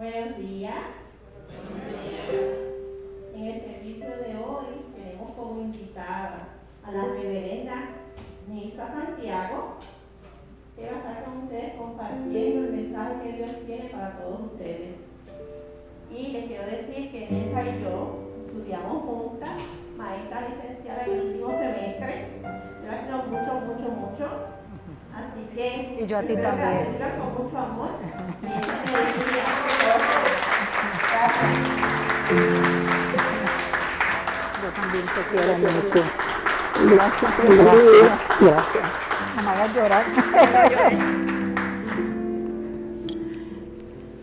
Buenos días. En el servicio de hoy tenemos como invitada a la reverenda Nilsa Santiago, que va a estar con ustedes compartiendo el mensaje que Dios tiene para todos ustedes. Y les quiero decir que Nilsa y yo estudiamos juntas, maestra licenciada en el último semestre. Yo la quiero mucho. Así que y yo a ti también. Con mucho amor. Yo también te quiero mucho. Gracias. No me hagas llorar.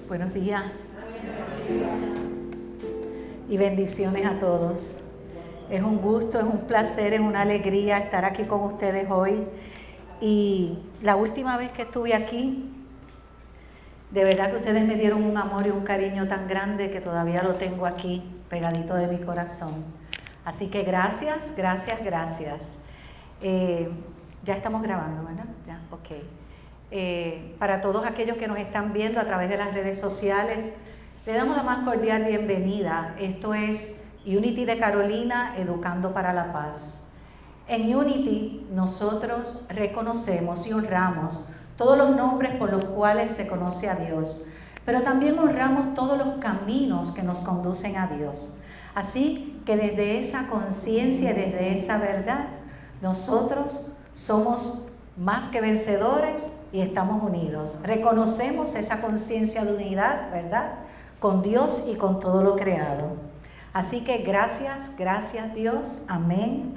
Buenos días. Y bendiciones a todos. Es un gusto, es un placer, es una alegría estar aquí con ustedes hoy. Y la última vez que estuve aquí, de verdad que ustedes me dieron un amor y un cariño tan grande que todavía lo tengo aquí, pegadito de mi corazón. Así que gracias. Ya estamos grabando, ¿verdad? Ya, ok. Para todos aquellos que nos están viendo a través de las redes sociales, le damos la más cordial bienvenida. Esto es Unity de Carolina, Educando para la Paz. En Unity nosotros reconocemos y honramos todos los nombres por los cuales se conoce a Dios, pero también honramos todos los caminos que nos conducen a Dios. Así que desde esa conciencia y desde esa verdad, nosotros somos más que vencedores y estamos unidos. Reconocemos esa conciencia de unidad, ¿verdad?, con Dios y con todo lo creado. Así que gracias Dios. Amén.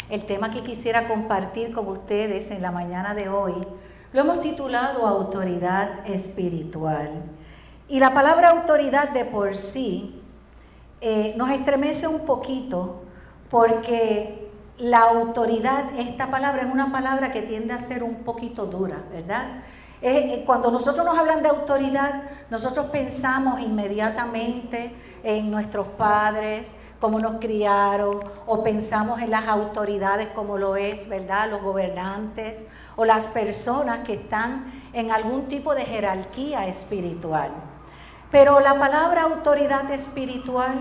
El tema que quisiera compartir con ustedes en la mañana de hoy lo hemos titulado Autoridad Espiritual. Y la palabra autoridad de por sí nos estremece un poquito porque la autoridad, esta palabra es una palabra que tiende a ser un poquito dura, ¿verdad? Cuando nosotros nos hablan de autoridad, nosotros pensamos inmediatamente en nuestros padres, cómo nos criaron, o pensamos en las autoridades como lo es, ¿verdad?, los gobernantes o las personas que están en algún tipo de jerarquía espiritual. Pero la palabra autoridad espiritual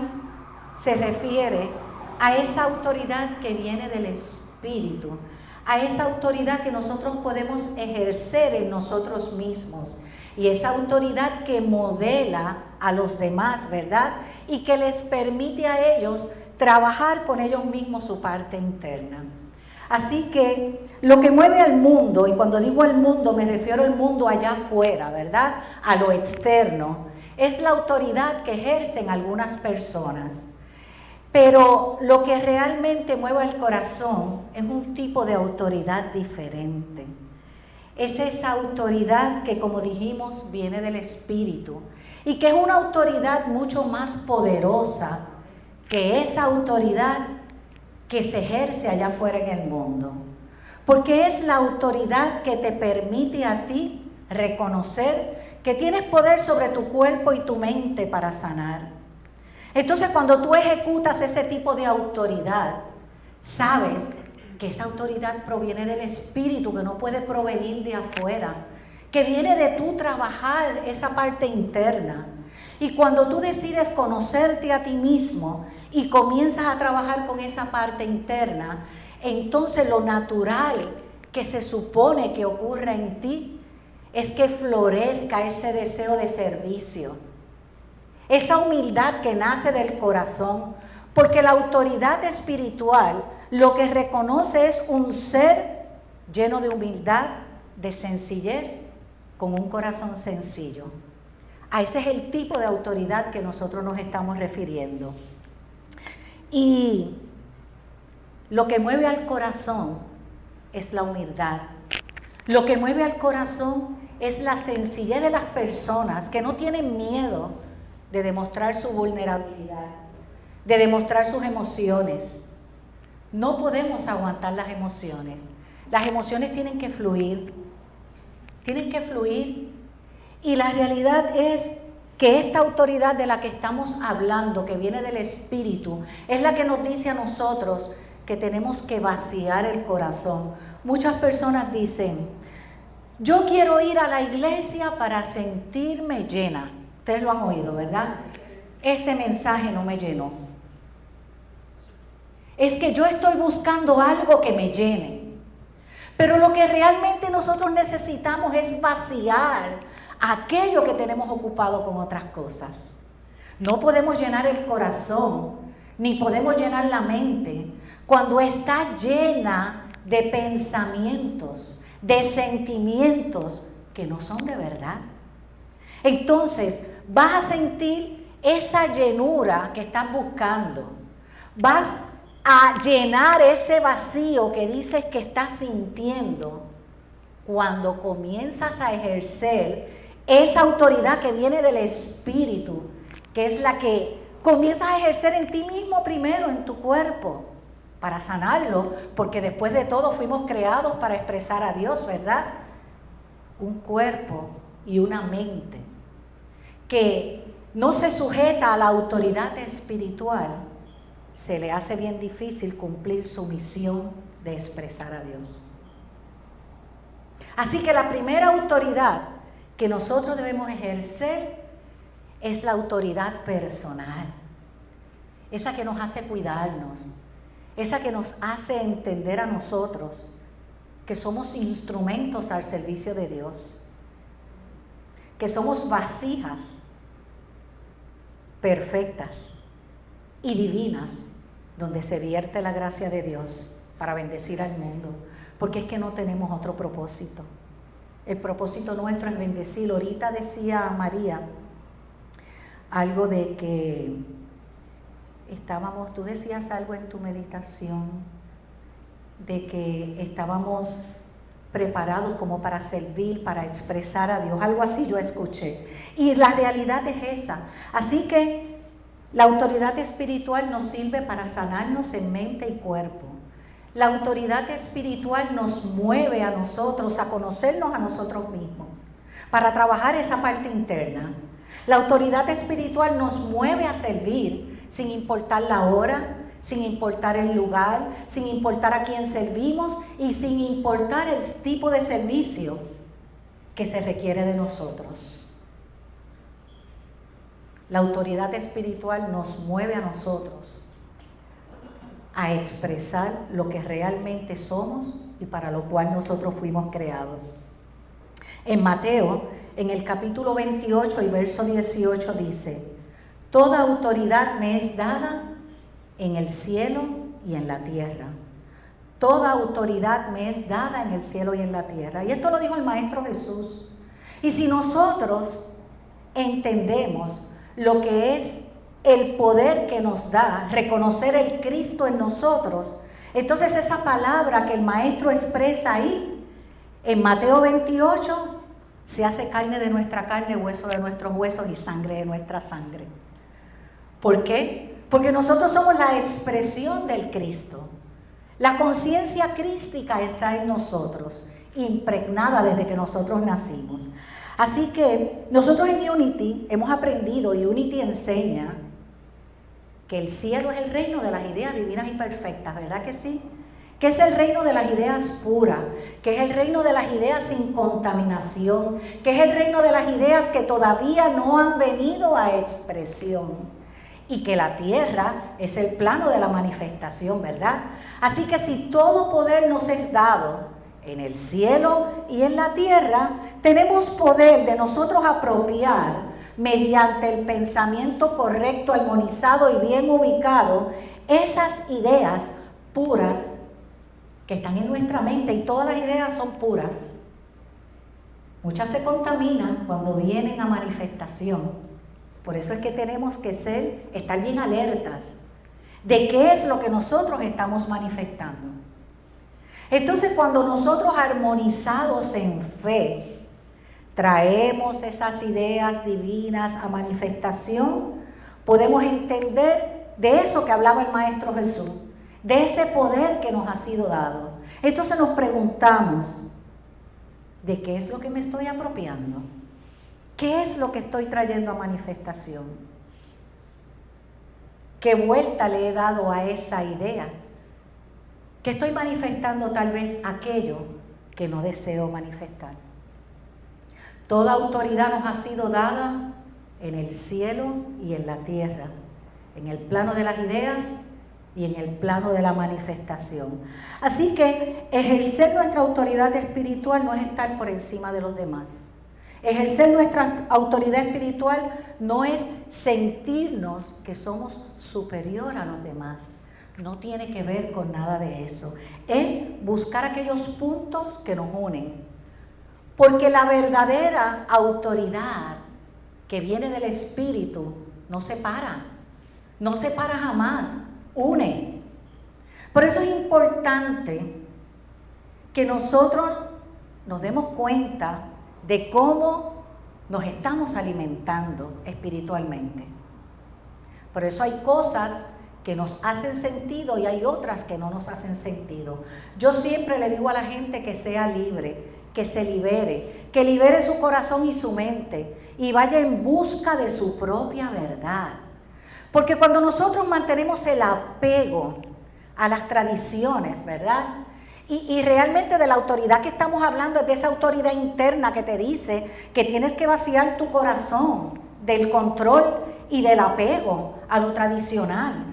se refiere a esa autoridad que viene del Espíritu, a esa autoridad que nosotros podemos ejercer en nosotros mismos, y esa autoridad que modela a los demás, ¿verdad?, y que les permite a ellos trabajar con ellos mismos su parte interna. Así que lo que mueve al mundo, y cuando digo al mundo me refiero al mundo allá afuera, ¿verdad?, a lo externo, es la autoridad que ejercen algunas personas. Pero lo que realmente mueve el corazón es un tipo de autoridad diferente. Es esa autoridad que, como dijimos, viene del Espíritu y que es una autoridad mucho más poderosa que esa autoridad que se ejerce allá afuera en el mundo. Porque es la autoridad que te permite a ti reconocer que tienes poder sobre tu cuerpo y tu mente para sanar. Entonces, cuando tú ejecutas ese tipo de autoridad, sabes que esa autoridad proviene del Espíritu, que no puede provenir de afuera, que viene de tú trabajar esa parte interna. Y cuando tú decides conocerte a ti mismo y comienzas a trabajar con esa parte interna, entonces lo natural que se supone que ocurra en ti es que florezca ese deseo de servicio, esa humildad que nace del corazón, porque la autoridad espiritual lo que reconoce es un ser lleno de humildad, de sencillez, con un corazón sencillo. A ese es el tipo de autoridad que nosotros nos estamos refiriendo. Y lo que mueve al corazón es la humildad. Lo que mueve al corazón es la sencillez de las personas que no tienen miedo de demostrar su vulnerabilidad, de demostrar sus emociones. No podemos aguantar las emociones. Las emociones tienen que fluir. Y la realidad es que esta autoridad de la que estamos hablando, que viene del Espíritu, es la que nos dice a nosotros que tenemos que vaciar el corazón. Muchas personas dicen, yo quiero ir a la iglesia para sentirme llena. Ustedes lo han oído, ¿verdad? Ese mensaje no me llenó. Es que yo estoy buscando algo que me llene. Pero lo que realmente nosotros necesitamos es vaciar aquello que tenemos ocupado con otras cosas. No podemos llenar el corazón, ni podemos llenar la mente cuando está llena de pensamientos, de sentimientos que no son de verdad. Entonces, vas a sentir esa llenura que estás buscando. Vas a llenar ese vacío que dices que estás sintiendo cuando comienzas a ejercer esa autoridad que viene del Espíritu, que es la que comienzas a ejercer en ti mismo primero, en tu cuerpo, para sanarlo, porque después de todo fuimos creados para expresar a Dios, ¿verdad? Un cuerpo y una mente que no se sujeta a la autoridad espiritual, se le hace bien difícil cumplir su misión de expresar a Dios. Así que la primera autoridad que nosotros debemos ejercer es la autoridad personal, esa que nos hace cuidarnos, esa que nos hace entender a nosotros que somos instrumentos al servicio de Dios, que somos vasijas perfectas y divinas, donde se vierte la gracia de Dios para bendecir al mundo, porque es que no tenemos otro propósito. El propósito nuestro es bendecir. Ahorita decía María algo de que tú decías algo en tu meditación, de que estábamos preparados como para servir, para expresar a Dios, algo así yo escuché. Y la realidad es esa. Así que la autoridad espiritual nos sirve para sanarnos en mente y cuerpo. La autoridad espiritual nos mueve a nosotros a conocernos a nosotros mismos, para trabajar esa parte interna. La autoridad espiritual nos mueve a servir sin importar la hora, sin importar el lugar, sin importar a quién servimos y sin importar el tipo de servicio que se requiere de nosotros. La autoridad espiritual nos mueve a nosotros a expresar lo que realmente somos y para lo cual nosotros fuimos creados. En Mateo, en el capítulo 28 y verso 18 dice: toda autoridad me es dada en el cielo y en la tierra. Toda autoridad me es dada en el cielo y en la tierra. Y esto lo dijo el Maestro Jesús. Y si nosotros entendemos lo que es el poder que nos da reconocer el Cristo en nosotros, entonces esa palabra que el Maestro expresa ahí, en Mateo 28, se hace carne de nuestra carne, hueso de nuestros huesos y sangre de nuestra sangre. ¿Por qué? Porque nosotros somos la expresión del Cristo. La conciencia crística está en nosotros, impregnada desde que nosotros nacimos. Así que nosotros en Unity hemos aprendido, y Unity enseña, que el cielo es el reino de las ideas divinas y perfectas, ¿verdad que sí? Que es el reino de las ideas puras, que es el reino de las ideas sin contaminación, que es el reino de las ideas que todavía no han venido a expresión. Y que la tierra es el plano de la manifestación, ¿verdad? Así que si todo poder nos es dado en el cielo y en la tierra, tenemos poder de nosotros apropiar mediante el pensamiento correcto, armonizado y bien ubicado, esas ideas puras que están en nuestra mente, y todas las ideas son puras. Muchas se contaminan cuando vienen a manifestación. Por eso es que tenemos que estar bien alertas de qué es lo que nosotros estamos manifestando. Entonces, cuando nosotros armonizados en fe traemos esas ideas divinas a manifestación, podemos entender de eso que hablaba el Maestro Jesús, de ese poder que nos ha sido dado. Entonces nos preguntamos, ¿de qué es lo que me estoy apropiando? ¿Qué es lo que estoy trayendo a manifestación? ¿Qué vuelta le he dado a esa idea? ¿Que estoy manifestando tal vez aquello que no deseo manifestar? Toda autoridad nos ha sido dada en el cielo y en la tierra, en el plano de las ideas y en el plano de la manifestación. Así que ejercer nuestra autoridad espiritual no es estar por encima de los demás. Ejercer nuestra autoridad espiritual no es sentirnos que somos superior a los demás. No tiene que ver con nada de eso. Es buscar aquellos puntos que nos unen. Porque la verdadera autoridad que viene del Espíritu no separa jamás, une. Por eso es importante que nosotros nos demos cuenta de cómo nos estamos alimentando espiritualmente. Por eso hay cosas que nos hacen sentido y hay otras que no nos hacen sentido. Yo siempre le digo a la gente que sea libre, que se libere, que libere su corazón y su mente y vaya en busca de su propia verdad. Porque cuando nosotros mantenemos el apego a las tradiciones, ¿verdad? Y realmente de la autoridad que estamos hablando es de esa autoridad interna que te dice que tienes que vaciar tu corazón del control y del apego a lo tradicional.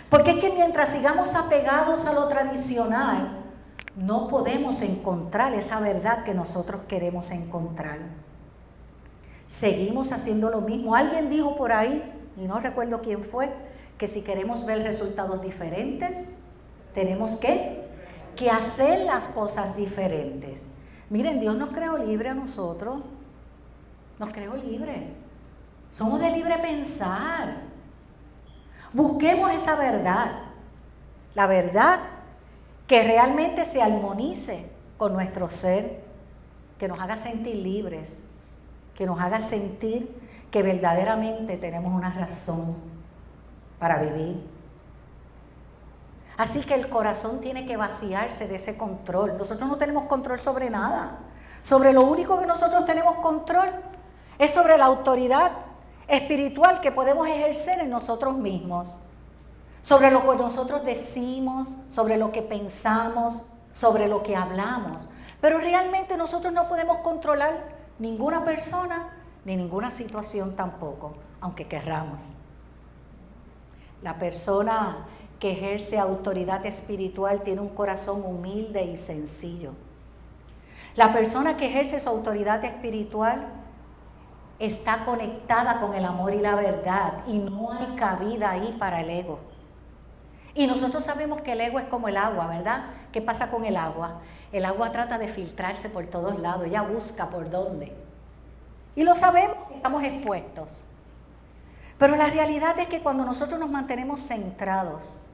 Porque es que mientras sigamos apegados a lo tradicional, no podemos encontrar esa verdad que nosotros queremos encontrar. Seguimos haciendo lo mismo. Alguien dijo por ahí, y no recuerdo quién fue, que si queremos ver resultados diferentes, tenemos que hacer las cosas diferentes. Miren, Dios nos creó libres a nosotros. Nos creó libres. Somos de libre pensar. Busquemos esa verdad. La verdad que realmente se armonice con nuestro ser, que nos haga sentir libres, que nos haga sentir que verdaderamente tenemos una razón para vivir. Así que el corazón tiene que vaciarse de ese control. Nosotros no tenemos control sobre nada. Sobre lo único que nosotros tenemos control es sobre la autoridad espiritual que podemos ejercer en nosotros mismos. Sobre lo que nosotros decimos, sobre lo que pensamos, sobre lo que hablamos. Pero realmente nosotros no podemos controlar ninguna persona ni ninguna situación tampoco, aunque querramos. La persona que ejerce autoridad espiritual tiene un corazón humilde y sencillo. La persona que ejerce su autoridad espiritual está conectada con el amor y la verdad y no hay cabida ahí para el ego. Y nosotros sabemos que el ego es como el agua, ¿verdad? ¿Qué pasa con el agua? El agua trata de filtrarse por todos lados, ella busca por dónde. Y lo sabemos, estamos expuestos. Pero la realidad es que cuando nosotros nos mantenemos centrados,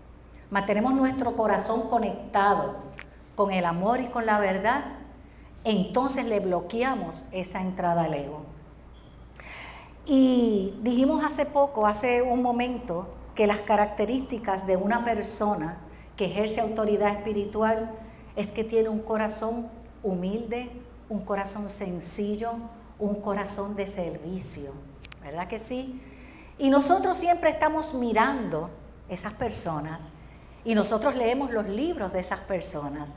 mantenemos nuestro corazón conectado con el amor y con la verdad, entonces le bloqueamos esa entrada al ego. Y dijimos hace un momento, que las características de una persona que ejerce autoridad espiritual es que tiene un corazón humilde, un corazón sencillo, un corazón de servicio, ¿verdad que sí? Y nosotros siempre estamos mirando esas personas y nosotros leemos los libros de esas personas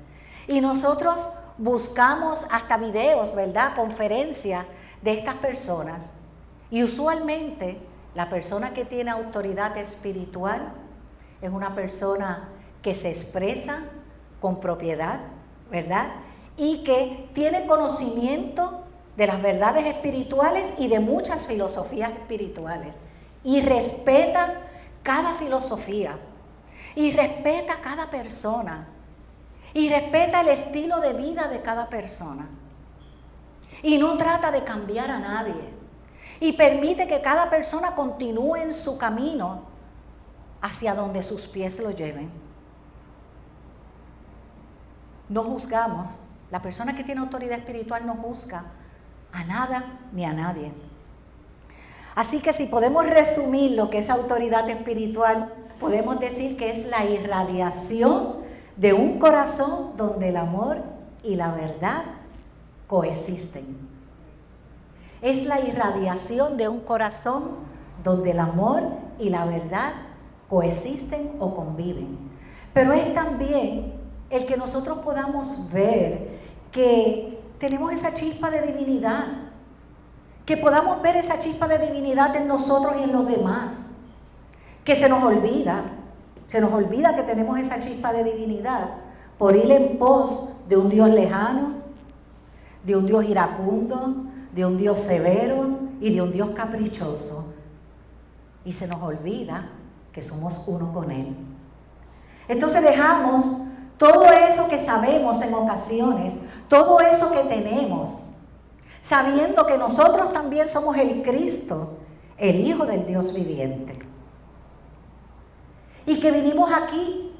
y nosotros buscamos hasta videos, ¿verdad? Conferencias de estas personas y usualmente la persona que tiene autoridad espiritual es una persona que se expresa con propiedad, ¿verdad? Y que tiene conocimiento de las verdades espirituales y de muchas filosofías espirituales. Y respeta cada filosofía. Y respeta cada persona. Y respeta el estilo de vida de cada persona. Y no trata de cambiar a nadie. Y permite que cada persona continúe en su camino hacia donde sus pies lo lleven. No juzgamos. La persona que tiene autoridad espiritual no juzga a nada ni a nadie. Así que si podemos resumir lo que es autoridad espiritual, podemos decir que es la irradiación de un corazón donde el amor y la verdad coexisten. Es la irradiación de un corazón donde el amor y la verdad coexisten o conviven. Pero es también el que nosotros podamos ver que tenemos esa chispa de divinidad, que podamos ver esa chispa de divinidad en nosotros y en los demás, que se nos olvida que tenemos esa chispa de divinidad por ir en pos de un Dios lejano, de un Dios iracundo, de un Dios severo y de un Dios caprichoso. Y se nos olvida que somos uno con Él. Entonces dejamos todo eso que sabemos en ocasiones, todo eso que tenemos, sabiendo que nosotros también somos el Cristo, el Hijo del Dios viviente. Y que vinimos aquí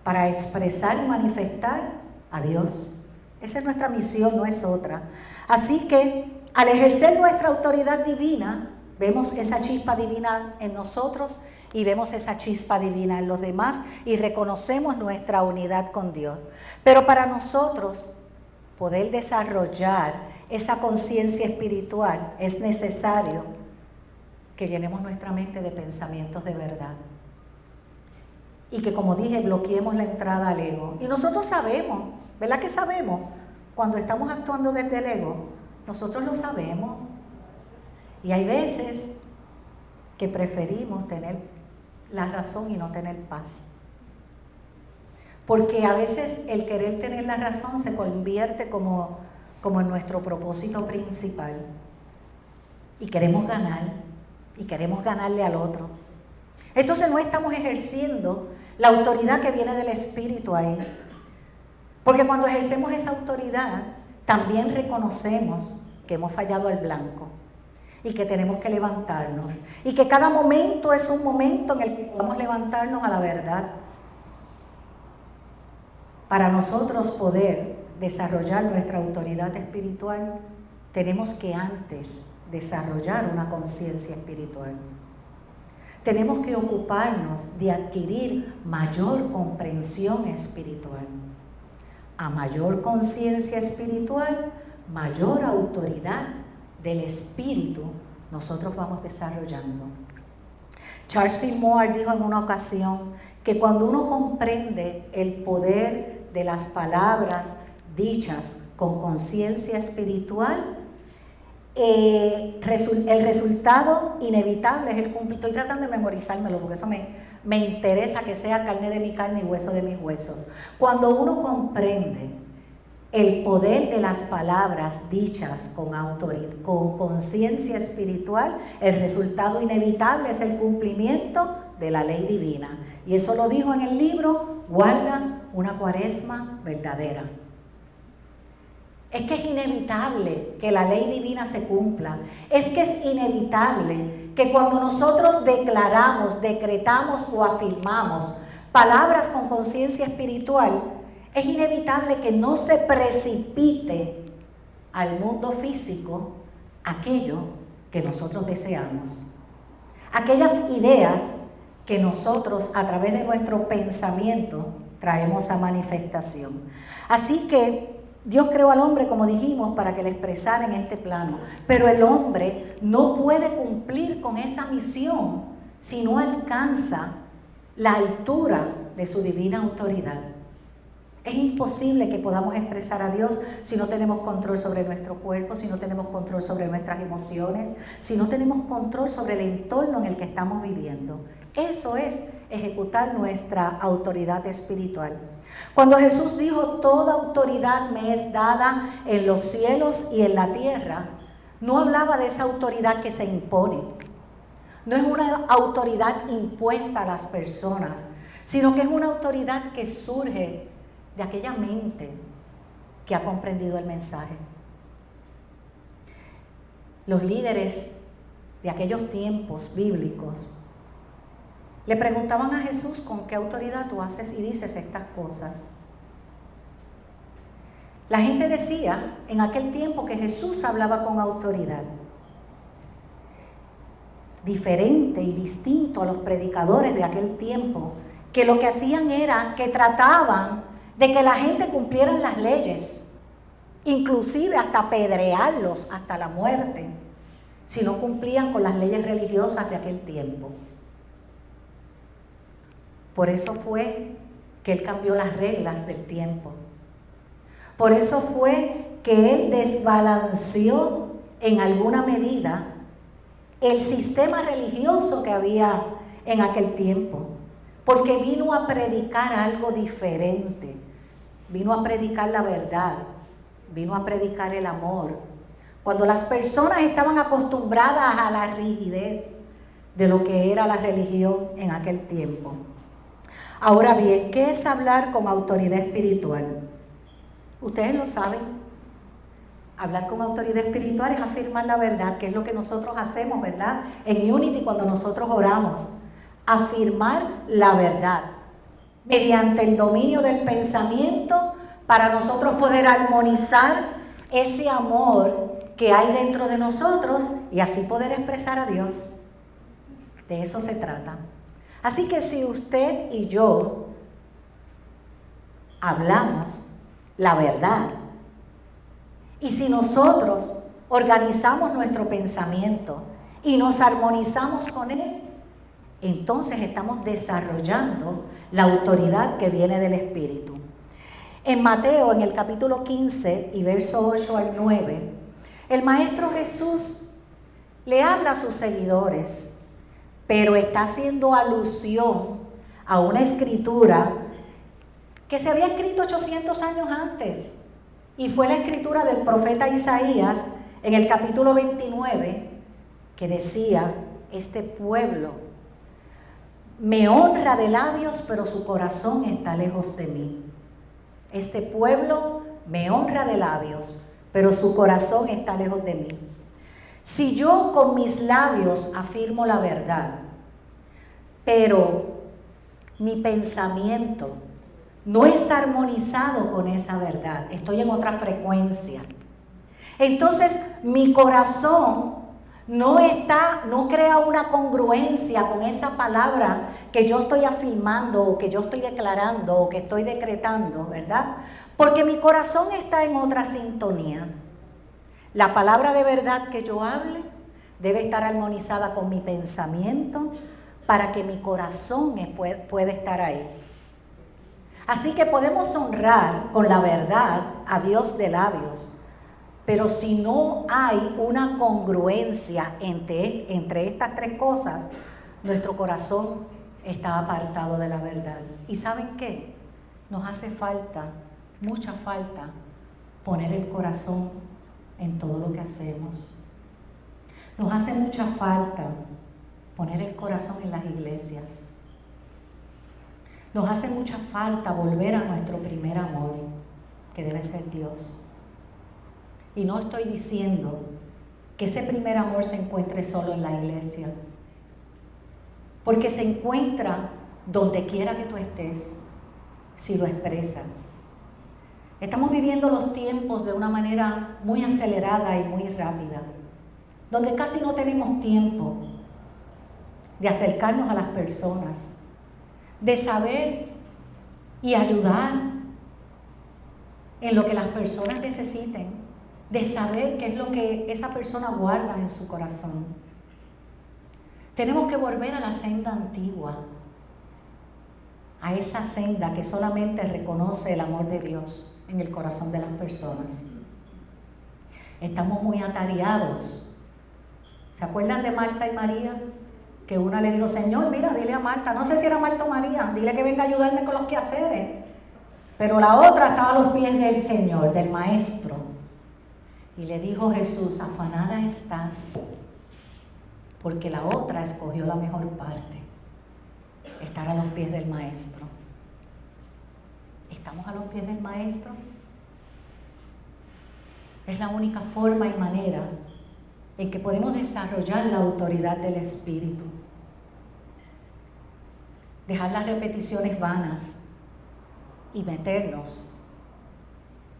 para expresar y manifestar a Dios. Esa es nuestra misión, no es otra. Así que al ejercer nuestra autoridad divina, vemos esa chispa divina en nosotros y vemos esa chispa divina en los demás y reconocemos nuestra unidad con Dios. Pero para nosotros poder desarrollar esa conciencia espiritual es necesario que llenemos nuestra mente de pensamientos de verdad. Y que, como dije, bloqueemos la entrada al ego. Y nosotros sabemos, ¿verdad que sabemos? Cuando estamos actuando desde el ego, nosotros lo sabemos. Y hay veces que preferimos tener la razón y no tener paz. Porque a veces el querer tener la razón se convierte como en nuestro propósito principal. Y queremos ganar, y queremos ganarle al otro. Entonces no estamos ejerciendo la autoridad que viene del Espíritu ahí. Porque cuando ejercemos esa autoridad, también reconocemos que hemos fallado al blanco y que tenemos que levantarnos. Y que cada momento es un momento en el que podamos levantarnos a la verdad. Para nosotros poder desarrollar nuestra autoridad espiritual, tenemos que antes desarrollar una conciencia espiritual. Tenemos que ocuparnos de adquirir mayor comprensión espiritual. A mayor conciencia espiritual, mayor autoridad del espíritu nosotros vamos desarrollando. Charles Fillmore dijo en una ocasión que cuando uno comprende el poder de las palabras dichas con conciencia espiritual, el resultado inevitable es el cumplimiento. Estoy tratando de memorizármelo porque eso me interesa, que sea carne de mi carne y hueso de mis huesos. Cuando uno comprende el poder de las palabras dichas con autoridad, con conciencia espiritual, el resultado inevitable es el cumplimiento de la ley divina. Y eso lo dijo en el libro Guarda una Cuaresma verdadera. Es que es inevitable que la ley divina se cumpla. Es que es inevitable que cuando nosotros declaramos, decretamos o afirmamos palabras con conciencia espiritual, es inevitable que no se precipite al mundo físico aquello que nosotros deseamos. Aquellas ideas que nosotros a través de nuestro pensamiento traemos a manifestación. Así que Dios creó al hombre, como dijimos, para que le expresara en este plano. Pero el hombre no puede cumplir con esa misión si no alcanza la altura de su divina autoridad. Es imposible que podamos expresar a Dios si no tenemos control sobre nuestro cuerpo, si no tenemos control sobre nuestras emociones, si no tenemos control sobre el entorno en el que estamos viviendo. Eso es ejecutar nuestra autoridad espiritual. Cuando Jesús dijo, toda autoridad me es dada en los cielos y en la tierra, no hablaba de esa autoridad que se impone. No es una autoridad impuesta a las personas, sino que es una autoridad que surge de aquella mente que ha comprendido el mensaje. Los líderes de aquellos tiempos bíblicos le preguntaban a Jesús, ¿con qué autoridad tú haces y dices estas cosas? La gente decía en aquel tiempo que Jesús hablaba con autoridad. Diferente y distinto a los predicadores de aquel tiempo, que lo que hacían era que trataban de que la gente cumpliera las leyes, inclusive hasta apedrearlos hasta la muerte, si no cumplían con las leyes religiosas de aquel tiempo. Por eso fue que Él cambió las reglas del tiempo. Por eso fue que Él desbalanceó en alguna medida el sistema religioso que había en aquel tiempo, porque vino a predicar algo diferente, vino a predicar la verdad, vino a predicar el amor. Cuando las personas estaban acostumbradas a la rigidez de lo que era la religión en aquel tiempo. Ahora bien, ¿qué es hablar con autoridad espiritual? Ustedes lo saben. Hablar con autoridad espiritual es afirmar la verdad, que es lo que nosotros hacemos, ¿verdad? En Unity cuando nosotros oramos. Afirmar la verdad mediante el dominio del pensamiento para nosotros poder armonizar ese amor que hay dentro de nosotros y así poder expresar a Dios. De eso se trata. Así que si usted y yo hablamos la verdad y si nosotros organizamos nuestro pensamiento y nos armonizamos con él, entonces estamos desarrollando la autoridad que viene del Espíritu. En Mateo, en el capítulo 15 y verso 8 al 9, el Maestro Jesús le habla a sus seguidores, pero está haciendo alusión a una escritura que se había escrito 800 años antes, y fue la escritura del profeta Isaías en el capítulo 29, que decía: este pueblo me honra de labios, pero su corazón está lejos de mí. Este pueblo me honra de labios, pero su corazón está lejos de mí. Si yo con mis labios afirmo la verdad, pero mi pensamiento no está armonizado con esa verdad, estoy en otra frecuencia, entonces mi corazón no crea una congruencia con esa palabra que yo estoy afirmando o que yo estoy declarando o que estoy decretando, ¿verdad? Porque mi corazón está en otra sintonía. La palabra de verdad que yo hable debe estar armonizada con mi pensamiento para que mi corazón pueda estar ahí. Así que podemos honrar con la verdad a Dios de labios, pero si no hay una congruencia entre estas tres cosas, nuestro corazón está apartado de la verdad. ¿Y saben qué? Nos hace falta, mucha falta, poner el corazón en todo lo que hacemos. Nos hace mucha falta poner el corazón en las iglesias. Nos hace mucha falta volver a nuestro primer amor, que debe ser Dios. Y no estoy diciendo que ese primer amor se encuentre solo en la iglesia, porque se encuentra donde quiera que tú estés, si lo expresas. Estamos viviendo los tiempos de una manera muy acelerada y muy rápida, donde casi no tenemos tiempo de acercarnos a las personas, de saber y ayudar en lo que las personas necesiten, de saber qué es lo que esa persona guarda en su corazón. Tenemos que volver a la senda antigua, a esa senda que solamente reconoce el amor de Dios en el corazón de las personas. Estamos muy atareados. ¿Se acuerdan de Marta y María? Que una le dijo: Señor, mira, dile a Marta, no sé si era Marta o María, dile que venga a ayudarme con los quehaceres. Pero la otra estaba a los pies del Señor, del Maestro. Y le dijo Jesús: afanada estás, porque la otra escogió la mejor parte, estar a los pies del Maestro. ¿Estamos a los pies del Maestro? Es la única forma y manera en que podemos desarrollar la autoridad del Espíritu. Dejar las repeticiones vanas y meternos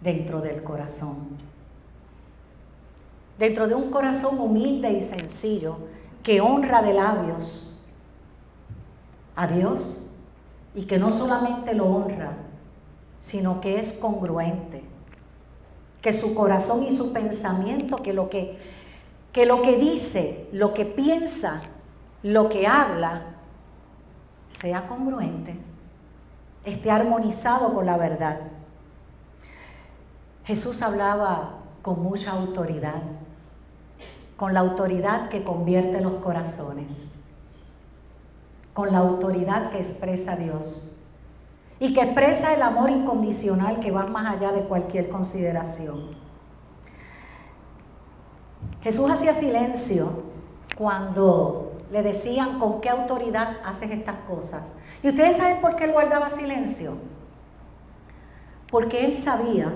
dentro del corazón. Dentro de un corazón humilde y sencillo que honra de labios a Dios y que no solamente lo honra, sino que es congruente. Que su corazón y su pensamiento, que lo que dice, lo que piensa, lo que habla, sea congruente, esté armonizado con la verdad. Jesús hablaba con mucha autoridad con la autoridad que convierte los corazones, con la autoridad que expresa Dios y que expresa el amor incondicional que va más allá de cualquier consideración. Jesús hacía silencio cuando le decían con qué autoridad haces estas cosas. ¿Y ustedes saben por qué él guardaba silencio? Porque él sabía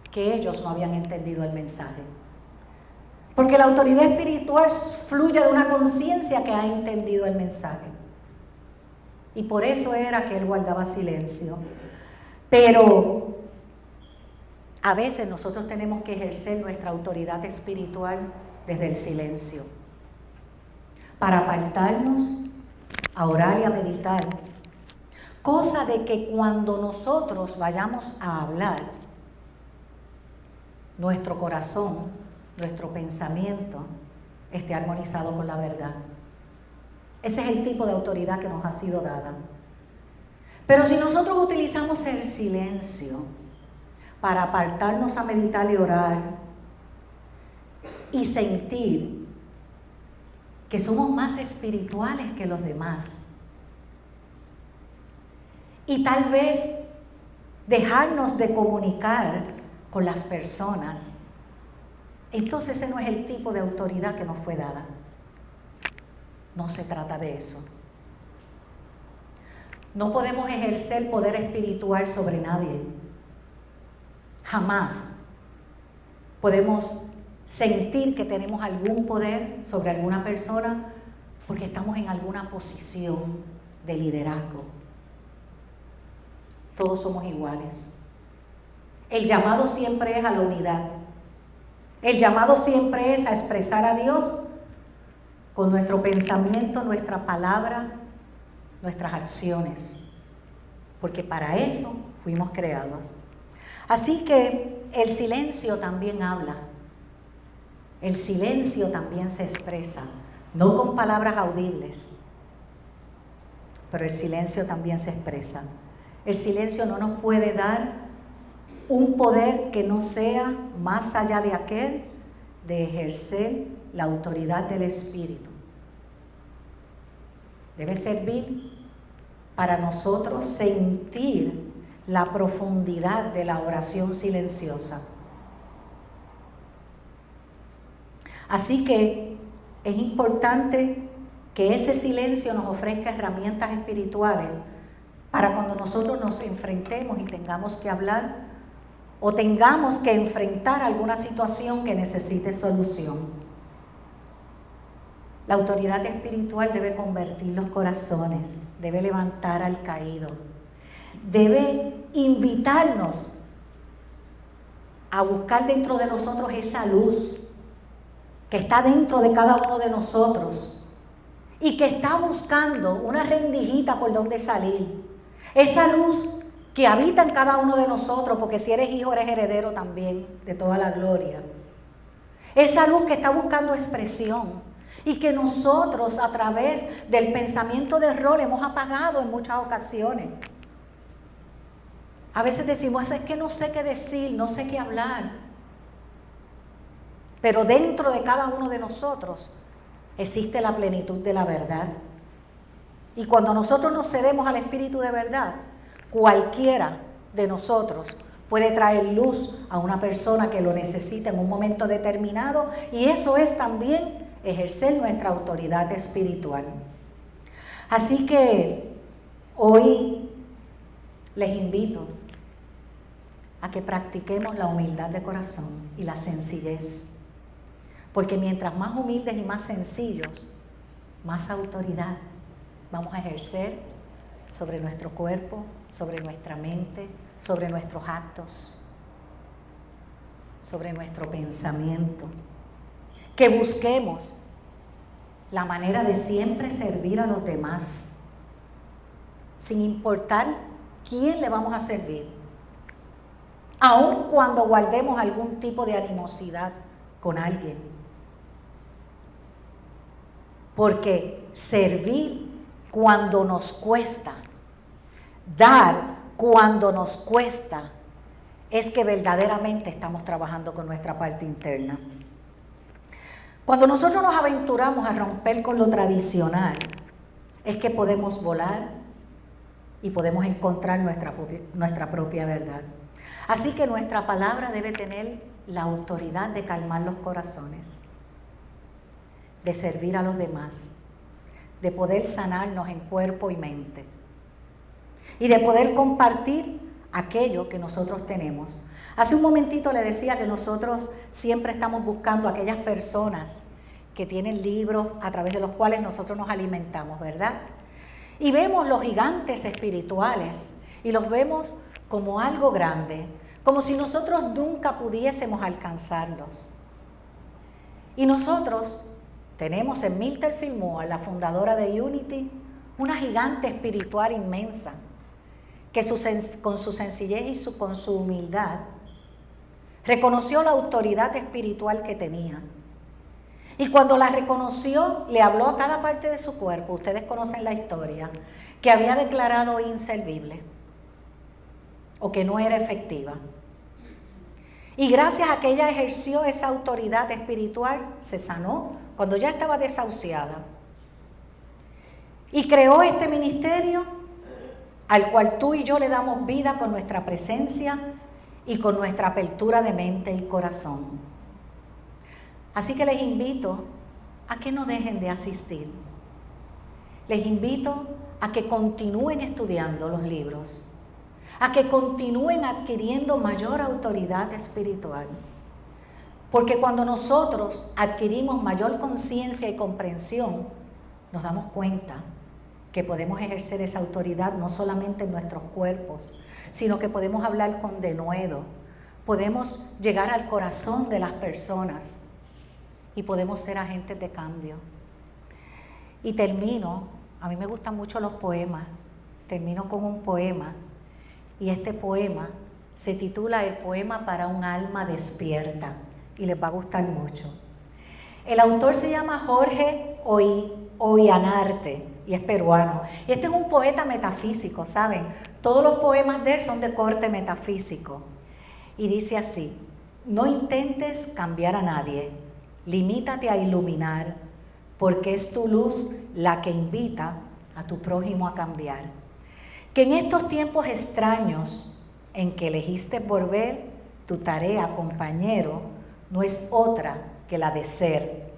que ellos no habían entendido el mensaje. Porque la autoridad espiritual fluye de una conciencia que ha entendido el mensaje. Y por eso era que él guardaba silencio. Pero a veces nosotros tenemos que ejercer nuestra autoridad espiritual desde el silencio, para apartarnos, a orar y a meditar. Cosa de que cuando nosotros vayamos a hablar, nuestro corazón, nuestro pensamiento esté armonizado con la verdad. Ese es el tipo de autoridad que nos ha sido dada. Pero si nosotros utilizamos el silencio para apartarnos a meditar y orar y sentir que somos más espirituales que los demás, y tal vez dejarnos de comunicar con las personas, entonces ese no es el tipo de autoridad que nos fue dada. No se trata de eso. No podemos ejercer poder espiritual sobre nadie. Jamás podemos sentir que tenemos algún poder sobre alguna persona porque estamos en alguna posición de liderazgo. Todos somos iguales. El llamado siempre es a la unidad. El llamado siempre es a expresar a Dios con nuestro pensamiento, nuestra palabra, nuestras acciones, porque para eso fuimos creados. Así que el silencio también habla, el silencio también se expresa, no con palabras audibles, pero el silencio también se expresa. El silencio no nos puede dar un poder que no sea más allá de aquel de ejercer la autoridad del Espíritu. Debe servir para nosotros sentir la profundidad de la oración silenciosa. Así que es importante que ese silencio nos ofrezca herramientas espirituales para cuando nosotros nos enfrentemos y tengamos que hablar o tengamos que enfrentar alguna situación que necesite solución. La autoridad espiritual debe convertir los corazones, debe levantar al caído, debe invitarnos a buscar dentro de nosotros esa luz que está dentro de cada uno de nosotros y que está buscando una rendijita por donde salir. Esa luz que habita en cada uno de nosotros, porque si eres hijo eres heredero también de toda la gloria. Esa luz que está buscando expresión y que nosotros a través del pensamiento de rol hemos apagado en muchas ocasiones. A veces decimos, es que no sé qué decir, no sé qué hablar. Pero dentro de cada uno de nosotros existe la plenitud de la verdad. Y cuando nosotros nos cedemos al Espíritu de verdad, cualquiera de nosotros puede traer luz a una persona que lo necesita en un momento determinado, y eso es también ejercer nuestra autoridad espiritual. Así que hoy les invito a que practiquemos la humildad de corazón y la sencillez, porque mientras más humildes y más sencillos, más autoridad vamos a ejercer sobre nuestro cuerpo, sobre nuestra mente, sobre nuestros actos, sobre nuestro pensamiento. Que busquemos la manera de siempre servir a los demás, sin importar quién le vamos a servir, aun cuando guardemos algún tipo de animosidad con alguien. Porque servir cuando nos cuesta, dar cuando nos cuesta, es que verdaderamente estamos trabajando con nuestra parte interna. Cuando nosotros nos aventuramos a romper con lo tradicional, es que podemos volar y podemos encontrar nuestra propia verdad. Así que nuestra palabra debe tener la autoridad de calmar los corazones, de servir a los demás, de poder sanarnos en cuerpo y mente y de poder compartir aquello que nosotros tenemos. Hace un momentito le decía que nosotros siempre estamos buscando a aquellas personas que tienen libros a través de los cuales nosotros nos alimentamos, ¿verdad? Y vemos los gigantes espirituales y los vemos como algo grande, como si nosotros nunca pudiésemos alcanzarlos. Y nosotros tenemos en Myrtle Fillmore, la fundadora de Unity, una gigante espiritual inmensa, que con su sencillez y con su humildad reconoció la autoridad espiritual que tenía. Y cuando la reconoció, le habló a cada parte de su cuerpo, ustedes conocen la historia, que había declarado inservible o que no era efectiva. Y gracias a que ella ejerció esa autoridad espiritual, se sanó cuando ya estaba desahuciada. Y creó este ministerio al cual tú y yo le damos vida con nuestra presencia y con nuestra apertura de mente y corazón. Así que les invito a que no dejen de asistir. Les invito a que continúen estudiando los libros, a que continúen adquiriendo mayor autoridad espiritual. Porque cuando nosotros adquirimos mayor conciencia y comprensión, nos damos cuenta que podemos ejercer esa autoridad no solamente en nuestros cuerpos, sino que podemos hablar con denuedo, podemos llegar al corazón de las personas y podemos ser agentes de cambio. Y termino, a mí me gustan mucho los poemas, termino con un poema, y este poema se titula El poema para un alma despierta, y les va a gustar mucho. El autor se llama Jorge Ollantaytambo y es peruano. Este es un poeta metafísico, ¿saben? Todos los poemas de él son de corte metafísico. Y dice así: no intentes cambiar a nadie, limítate a iluminar, porque es tu luz la que invita a tu prójimo a cambiar. Que en estos tiempos extraños en que elegiste volver, tu tarea, compañero, no es otra que la de ser.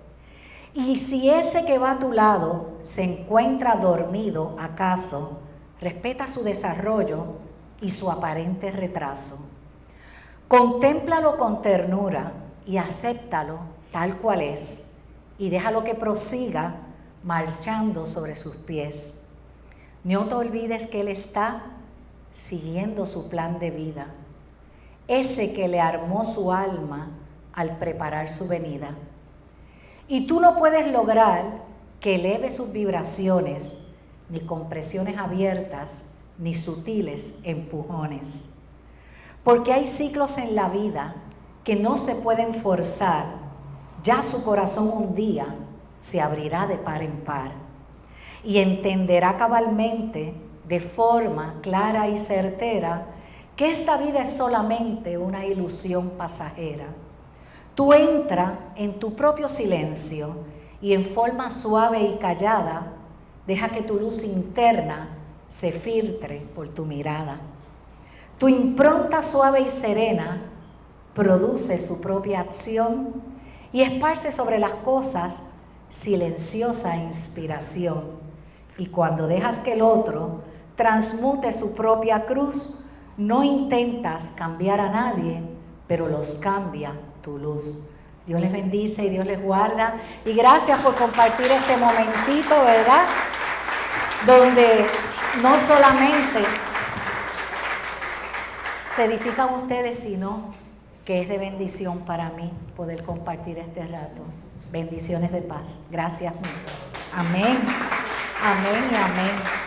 Y si ese que va a tu lado se encuentra dormido, acaso, respeta su desarrollo y su aparente retraso. Contémplalo con ternura y acéptalo tal cual es, y déjalo que prosiga marchando sobre sus pies. No te olvides que Él está siguiendo su plan de vida, ese que le armó su alma al preparar su venida. Y tú no puedes lograr que eleve sus vibraciones, ni con presiones abiertas, ni sutiles empujones. Porque hay ciclos en la vida que no se pueden forzar, ya su corazón un día se abrirá de par en par y entenderá cabalmente, de forma clara y certera, que esta vida es solamente una ilusión pasajera. Tú entra en tu propio silencio y en forma suave y callada, deja que tu luz interna se filtre por tu mirada. Tu impronta suave y serena produce su propia acción y esparce sobre las cosas silenciosa inspiración. Y cuando dejas que el otro transmute su propia cruz, no intentas cambiar a nadie, pero los cambia tu luz. Dios les bendice y Dios les guarda. Y gracias por compartir este momentito, ¿verdad? Donde no solamente se edifican ustedes, sino que es de bendición para mí poder compartir este rato. Bendiciones de paz. Gracias. Amén. Amén y amén.